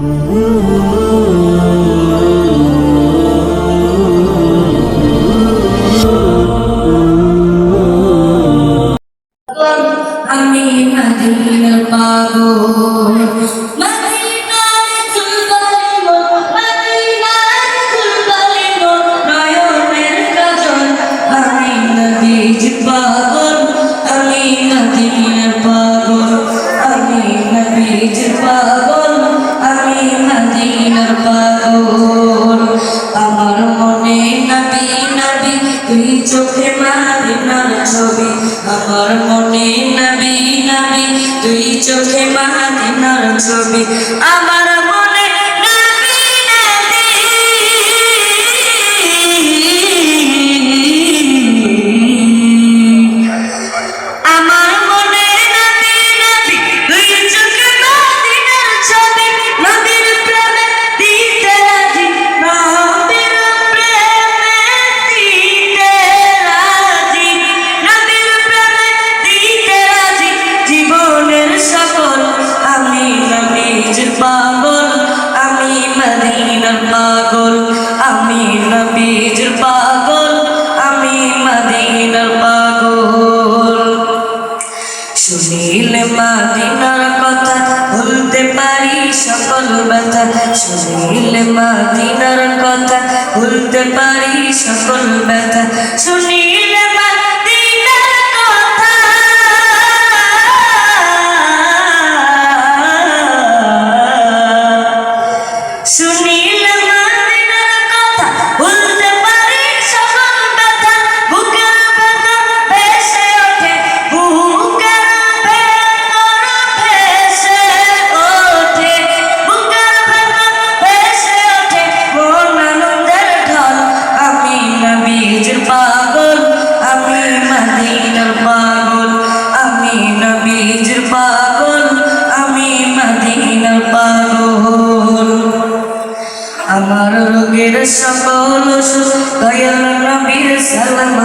আমি মদিনার পাগল মদিনায় চুলবালি মোর মদিনায় চুলবালি মোর নয়নের কাজল আমি নবীর পাগল আমি মদিনার পাগল আমি নবীর পাগল আমি মদিনার পাগল আমার মনে নবী নবী তুই চোখে মদিনার ছবি আমার মনে নবী নবী তুই চোখে মদিনার ছবি আমার মনে নবী নবী আমার মনে নবী নবী তুই চোখে মদিনার ছবি নবীর প্রেমে দিতে রাজি নবীর প্রেমে দিতে রাজি নবীর প্রেমে দিতে রাজি জীবনের সকল আমি নবীর পাগল আমি মদিনার পাগল আমি নবীর পাগল আমি মদিনার পাগল শুনিলে মদিনার কথা ভুলতে পারি সকল ব্যথা শুনিলে মদিনার কথা ভুলতে পারি সকল ব্যথা শুনিলে মদিনার কথা শুনিলে মদিনার কথা ভুলতে পারি সকল ব্যথা বুকের ভেতর ভেসে ওঠে বুকের ভেতর ভেসে ওঠে বুকের ভেতর ভেসে ওঠে মন আনন্দের ঢল আমি নবীর পাগল আমি মদিনার পাগল আমি নবীর পাগল আমি মদিনার পাগল আমার রোগের সকল দয়াল নবীর সালাম